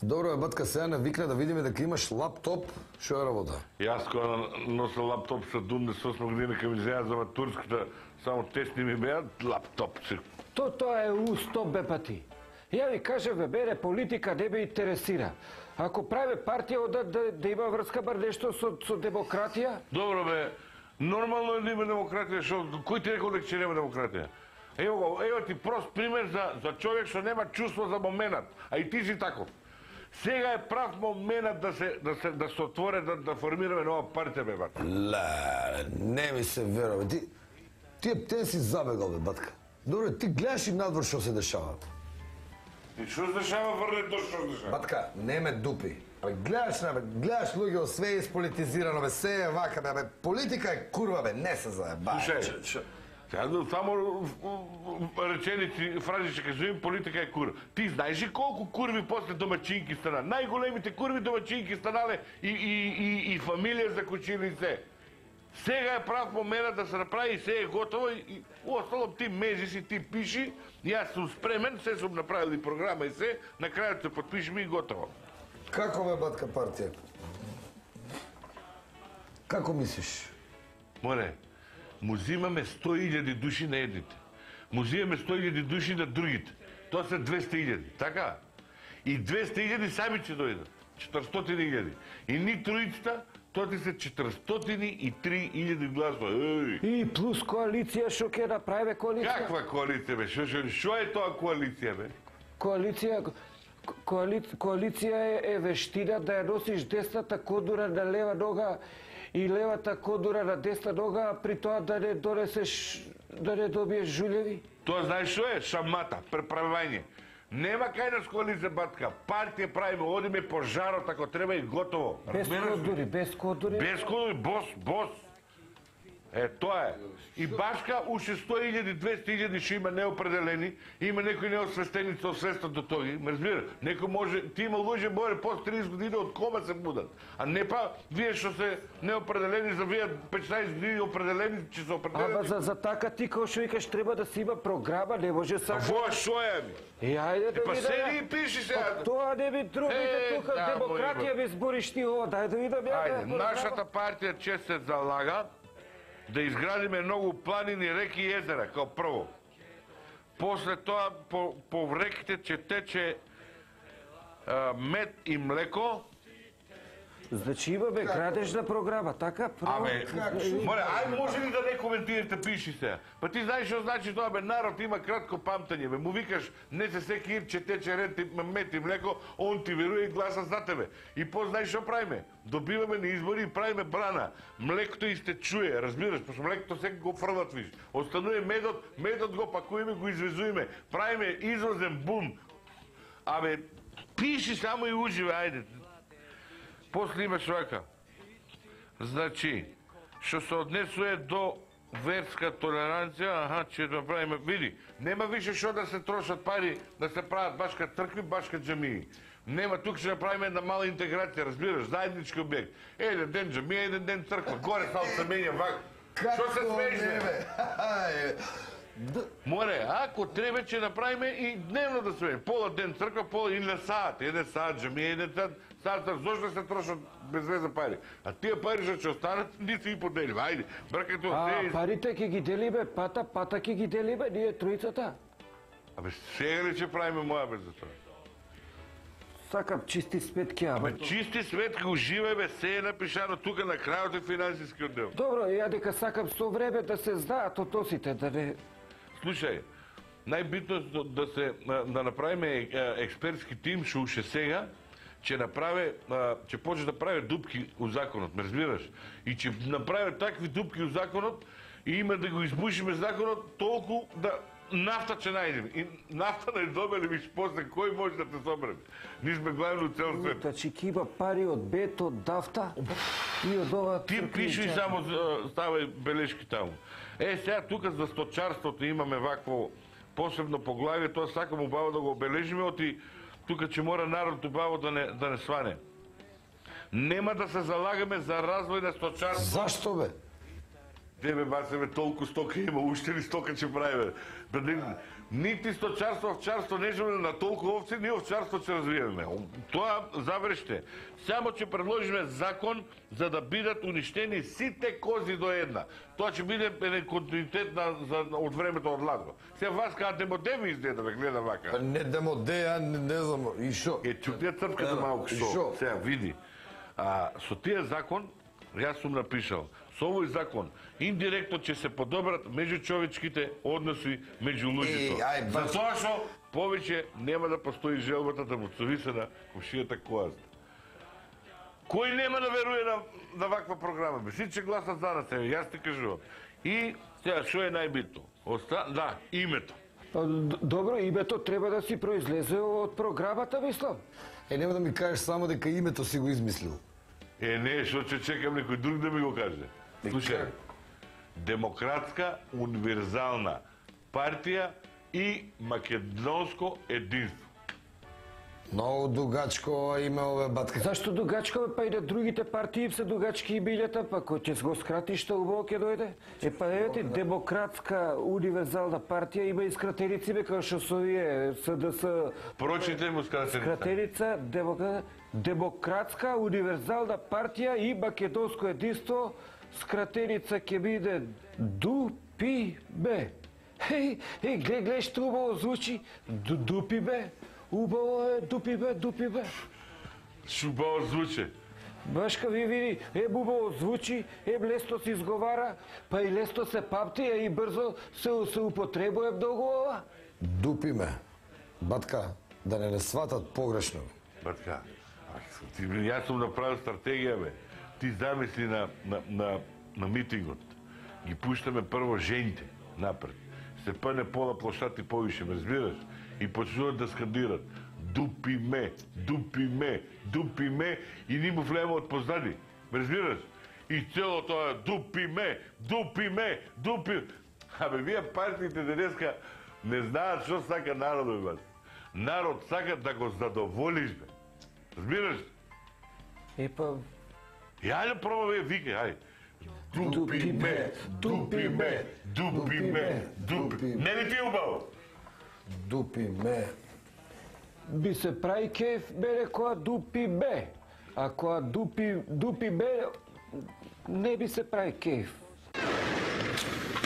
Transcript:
Добро е, батка, сега не викна да видиме дека имаш лаптоп, што е работа? Јас кога нося лаптоп со 28 година кога ми взеа за турската, само тесни ми беа лаптопче. Тоа е устоп, бе, пати. Ја ви кажа, бе, бере политика не ме интересира. Ако праве партија да има врска бар нешто со демократија? Добро бе, нормално е да има демократија, кој ти рекол дека ќе нема демократија? Ево ти прост пример за човек што нема чувство за моментот, а и ти си таков. Сега е прав момент да се отворе, да формираме нова партија, бе, батка. Ле, не ми се верува. Ти си забегал, бе, батка. Добре, ти гледаш и надвор што се дешава. И што се дешава, врне тоа што се дешава. Батка, не ме дупи. Гледаш луѓе, све е ispolitizirano, бе, се е вака, бе, политика е курва, бе, не се заебај. Слушај, само реченици, фрази ще кажем, политика е курва. Ти знаеш ли колко курви после домачинки стана? Най-големите курви домачинки станале и фамилия закучили се. Сега е прав момент да се направи и се е готово и остало ти межи си, ти пиши и аз съм спремен, се съм направили програма и се, накрая се подпишем и готово. Како бе, батка, партија? Како мислиш? Море, му взимаме 100.000 души на едните. Му взимаме 100.000 души на другите. Тоа се 200.000, така? И 200.000 сами ќе дојдат. 400.000. И ни троицата, тоа ти се 403.000 гласови. И плюс коалиција, што ќе направи коалиција? Каква коалиција, бе? Што е тоа коалиција, бе? Коалиција е вештина да ја носиш десната кодура на лева нога и левата кодура на десна нога, а при тоа да не донесеш, да не добиеш жулеви? Тоа знаеш што е? Шамата, преправање. Нема кај нас коалиција, батка. Партија правиме, одиме по жарот ако треба и готово. Без кодури, без кодури. Без кодури, бос. Е, тоа е. И башка уште 100.000, 200.000 ще има неопределени, има некои неосвестени се освестат до тоги. Ме разбира, некој може, ти има луѓе боре после 30 години од кома се будат. А не па, вие што се неопределени, за вие 15 години определени, че се определени. Ама за така ти као што викаш треба да си има програма, не може сака. А во што е ми? Ајде да Па видам. седи и пиши сега. Тоа не ми трубите тука, да, демократија ми збориш ти ово, дај да видам ја. Ајде, нашата партија че се залага да изградиме многу планини, реки и езера, као прво. После тоа, по реките ќе тече мед и млеко. Значи имаме градежна програма, така? Абе, моля, ај може ли да не коментирате, пиши се. Па ти знаеш што значи тоа, бе, народ има кратко памтење, бе, му викаш, не се секи ир, че тече мед и млеко, он ти веруе и гласа за тебе. И по знаеш што правиме? Добиваме на избори и правиме брана. Млекото изтечуе, разбираш, пошто млекото сега го фрлат, виж. Остануе медот го пакуеме, го извезуеме, правиме извозен бум. Абе, пиши само и уживе, ајде. После имаш вака. Значи, што се однесува до верска толеранција, ќе направиме, види, нема више што да се трошат пари, да се прават башка цркви, башка џамии. Нема, тук ќе направиме една мала интеграција, разбираш, заеднички објект. Еден ден џамија, еден ден црква, горе сал се менја вака. Што се смееш? Море, ако треба ќе направиме и дневно да се пола ден црква, пола или на саат, еден саат џамија, еден саат, зошто се трошат безвеза пари? А тие пари што ќе останат, ни се ги поделиме. Ајде, бркате од А парите ќе ги делиме, пата ќе ги делиме, ние троицата. Абе, сега ли ќе правиме моја без за тоа? Сакам чисти сметки, Абе, чисти сметки, уживај, бе, се е напишано тука на крајот е финансиски оддел. Добро, ја дека сакам со време да се знаат относите, да не... Слушај, најбитно е да направиме експертски тим, што уште сега, ќе почне да прави дупки у законот, ме разбираш? И ќе направи такви дупки у законот и има да го избушиме законот толку да нафта ќе најдеме. И нафта не добили виж после кој може да те собереме. Ние сме главни од цел свет. Значи ќе има пари од бето, од дафта и од ова... Ти пиши само, ставај белешки таму. Сега тука за сточарството имаме вакво посебно поглавие, тоа сакам убаво да го обележиме, оти тука ќе мора народ убаво да не сване. Нема да се залагаме за развој на сточарство. Зашто, бе? тебе басеве толку стока има, уште ли стока ќе правиме? Нити сточарство, овчарство не желе на толку овци, ни овчарство ќе развиеме. Тоа заврште. Само ќе предложиме закон за да бидат уништени сите кози до една. Тоа ќе биде еден континуитет од времето од Лазо. Се вас кажа демоде ми изгледа, бе, гледа вака. Не демоде, ја не знам, и шо? Чуте црпката малку шо. Сега види. Со тие закон, јас сум напишал, со овој закон индиректно ќе се подобрат меѓучовечките односи меѓу луѓето. Затоа што повеќе нема да постои желбата да му цурисе на комшијата коазда. Кој нема да веруе на ваква програма? Сите гласат за нас, јас ти кажувам. И сега што е најбитно? Да, името. Добро, името треба да си произлезе од програмата, мислам. Нема да ми кажеш само дека името си го измислил. Не, што ќе чекам некој друг да ми го каже. Слушај, Демократска универзална партија и македонско единство. Много дугачко име ове батка. Зашто дугачко, па и да другите партии се дугачки имињата, па кој ќе го скрати што убаво ќе дојде? Па евете, Демократска универзална партија има и скратеници, како што со овие СДС. Прочите му скратеница. Демократска универзална партија и македонско единство, скратеница ќе биде ДУПИ-Б. Гледай што убаво звучи, ДУПИ-Б. Убаво е, ДУПИ-Б. Шубаво звучи. Башка ви види, убаво звучи, лесно се изговара, па и лесно се памти, и брзо се употребуе многу ова. Дупи ме. Батка, да не сватат погрешно. Батка, јас сум направил стратегија, бе. Ти замисли на митингот. Ги пуштаме прво жените напред. Се пъне пола площад и повише, ме разбираш? И почнуват да скандират. Дупи ме, дупи ме, дупи ме и ни му влева од позади. Ме разбираш? И цело тоа дупи ме, дупи ме, дупи... Абе, вие партиите денеска не знаат што сака народот, бе. Народ сака да го задоволиш, бе. Разбираш? Епа... Ја пробај, викај, ај. Дупи ме, дупи ме, дупи ме, дупи... Не ли ти е убаво? Дупи ме. Би се прави кеф, бе, која дупи бе. А која дупи бе, не би се прави кеф.